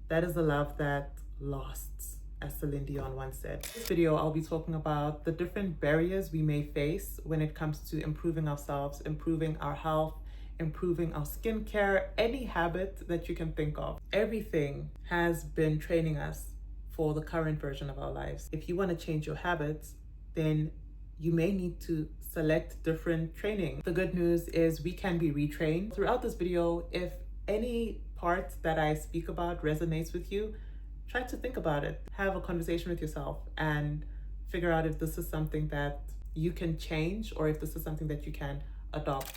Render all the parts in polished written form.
That is a love that lasts, as Celine Dion once said. In this video, I'll be talking about the different barriers we may face when it comes to improving ourselves, improving our health, improving our skincare, any habit that you can think of. Everything has been training us for the current version of our lives. If you want to change your habits, then you may need to select different training. The good news is we can be retrained. Throughout this video, if any part that I speak about resonates with you, try to think about it. Have a conversation with yourself and figure out if this is something that you can change or if this is something that you can adopt.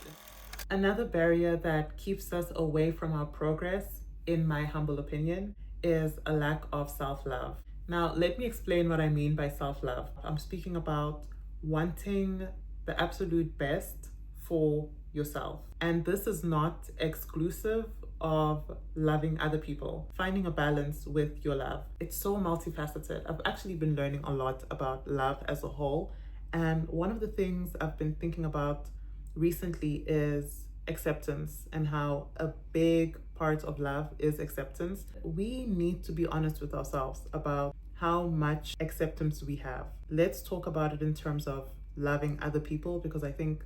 Another barrier that keeps us away from our progress, in my humble opinion, is a lack of self-love. Now, let me explain what I mean by self-love. I'm speaking about wanting the absolute best for yourself. And this is not exclusive of loving other people. Finding a balance with your love. It's so multifaceted. I've actually been learning a lot about love as a whole. And one of the things I've been thinking about recently is acceptance and how a big part of love is acceptance. We need to be honest with ourselves about how much acceptance we have. Let's talk about it in terms of loving other people, because I think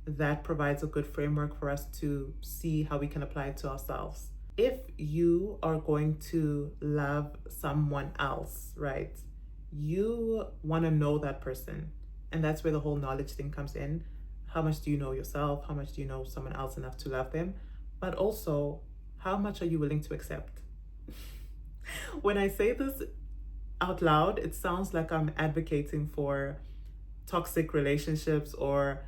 that provides a good framework for us to see how we can apply it to ourselves. If you are going to love someone else, right, you want to know that person. And that's where the whole knowledge thing comes in. How much do you know yourself? How much do you know someone else enough to love them? But also, how much are you willing to accept? When I say this out loud, it sounds like I'm advocating for toxic relationships or,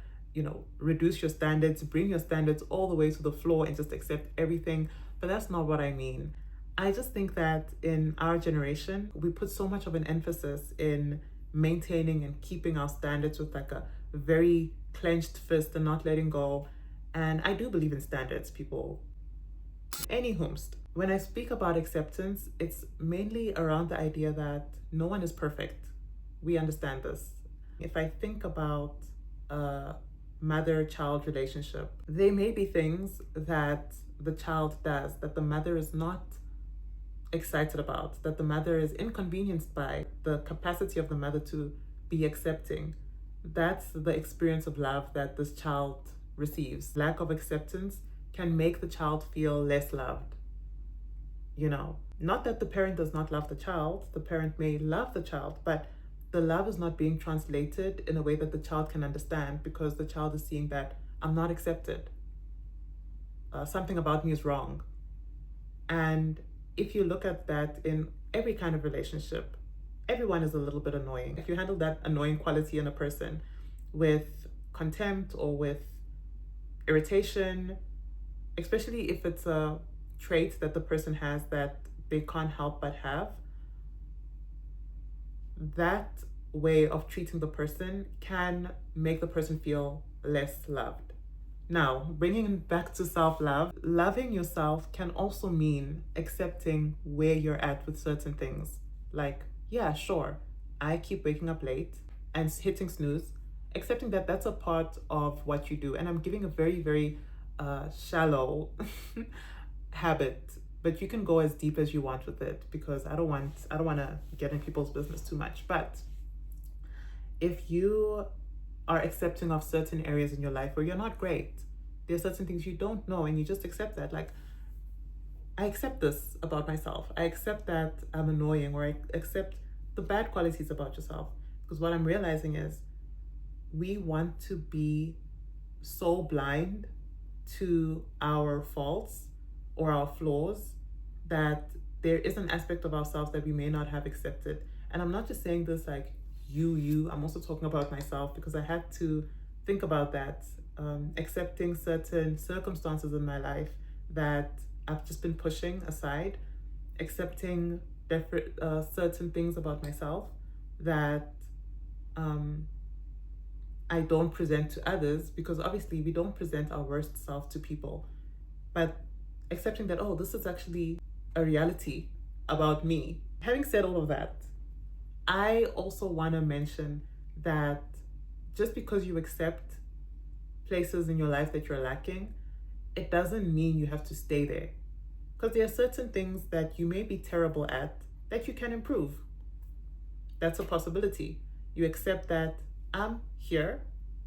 reduce your standards, bring your standards all the way to the floor and just accept everything. But that's not what I mean. I just think that in our generation, we put so much of an emphasis in maintaining and keeping our standards with like a very clenched fist and not letting go. And I do believe in standards, people. Anywhomst, when I speak about acceptance, it's mainly around the idea that no one is perfect. We understand this. If I think about a mother-child relationship, there may be things that the child does that the mother is not excited about, that the mother is inconvenienced by, the capacity of the mother to be accepting. That's the experience of love that this child receives. Lack of acceptance can make the child feel less loved. Not that the parent does not love the child, the parent may love the child, but the love is not being translated in a way that the child can understand, because the child is seeing that I'm not accepted. Something about me is wrong. And if you look at that in every kind of relationship, everyone is a little bit annoying. If you handle that annoying quality in a person with contempt or with irritation, especially if it's a trait that the person has that they can't help but have, that way of treating the person can make the person feel less loved. Now, bringing it back to self-love, loving yourself can also mean accepting where you're at with certain things. Like, yeah, sure, I keep waking up late and hitting snooze, accepting that that's a part of what you do. And I'm giving a very, very shallow habit, but you can go as deep as you want with it, because I don't want to get in people's business too much. But if you are accepting of certain areas in your life where you're not great, there are certain things you don't know, and you just accept that. Like, I accept this about myself. I accept that I'm annoying, or I accept the bad qualities about yourself. Because what I'm realizing is we want to be so blind to our faults or our flaws that there is an aspect of ourselves that we may not have accepted. And I'm not just saying this like I'm also talking about myself, because I had to think about that. Accepting certain circumstances in my life that I've just been pushing aside, accepting certain things about myself that I don't present to others, because obviously we don't present our worst self to people, but accepting that, oh, this is actually a reality about me. Having said all of that, I also want to mention that just because you accept places in your life that you're lacking, it doesn't mean you have to stay there. Because there are certain things that you may be terrible at that you can improve. That's a possibility. You accept that I'm here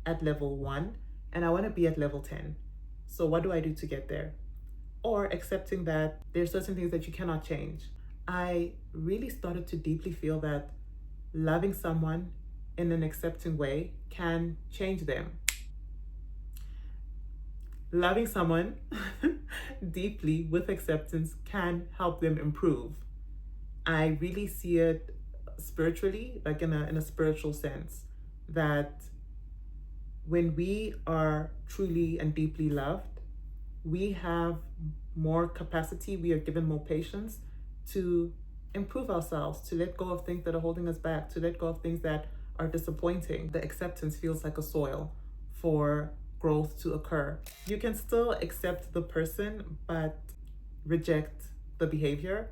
at level 1 and I want to be at level 10. So what do I do to get there? Or accepting that there are certain things that you cannot change. I really started to deeply feel that loving someone in an accepting way can change them. Loving someone deeply with acceptance can help them improve. I really see it spiritually, like in a spiritual sense, that when we are truly and deeply loved, we have more capacity, we are given more patience to improve ourselves, to let go of things that are holding us back, to let go of things that are disappointing. The acceptance feels like a soil for growth to occur. You can still accept the person, but reject the behavior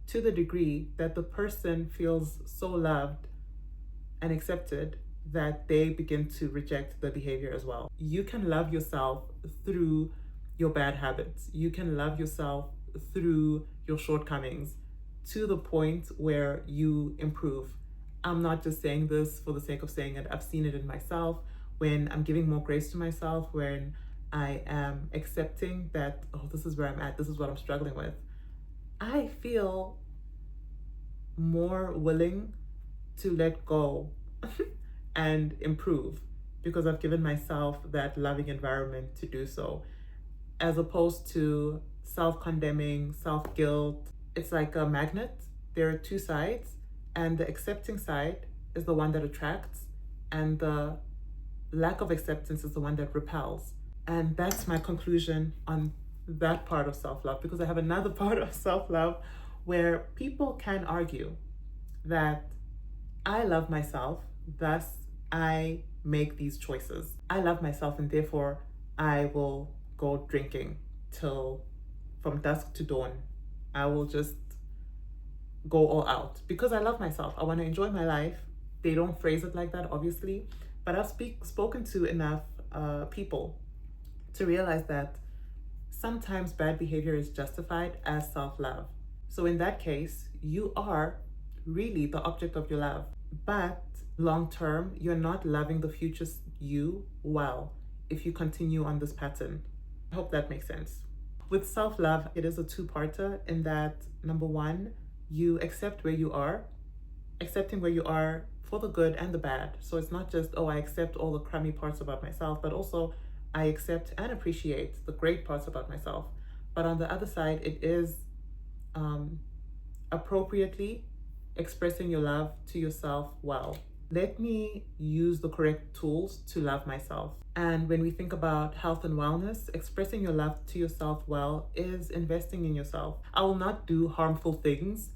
to the degree that the person feels so loved and accepted that they begin to reject the behavior as well. You can love yourself through your bad habits. You can love yourself through your shortcomings to the point where you improve. I'm not just saying this for the sake of saying it. I've seen it in myself when I'm giving more grace to myself, when I am accepting that, oh, this is where I'm at, this is what I'm struggling with. I feel more willing to let go and improve because I've given myself that loving environment to do so, as opposed to self-condemning, self-guilt. It's like a magnet. There are two sides, and the accepting side is the one that attracts, and the lack of acceptance is the one that repels. And that's my conclusion on that part of self-love, because I have another part of self-love where people can argue that I love myself, thus I make these choices. I love myself and therefore I will go drinking till from dusk to dawn. I will just go all out because I love myself. I want to enjoy my life. They don't phrase it like that, obviously, but I've spoken to enough people to realize that sometimes bad behavior is justified as self-love. So in that case, you are really the object of your love. But long term, you're not loving the future you well if you continue on this pattern. I hope that makes sense. With self-love, it is a two-parter in that, number one, you accept where you are, accepting where you are for the good and the bad. So it's not just, oh, I accept all the crummy parts about myself, but also I accept and appreciate the great parts about myself. But on the other side, it is appropriately expressing your love to yourself well. Let me use the correct tools to love myself. And when we think about health and wellness, expressing your love to yourself well is investing in yourself. I will not do harmful things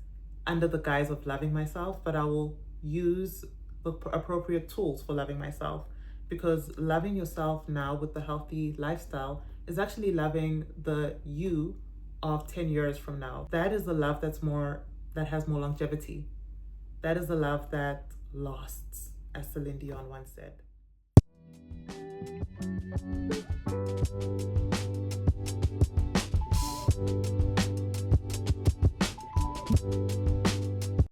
under the guise of loving myself, but I will use the appropriate tools for loving myself, because loving yourself now with the healthy lifestyle is actually loving the you of 10 years from now. That is the love that has more longevity. That is the love that lasts, as Celine Dion once said.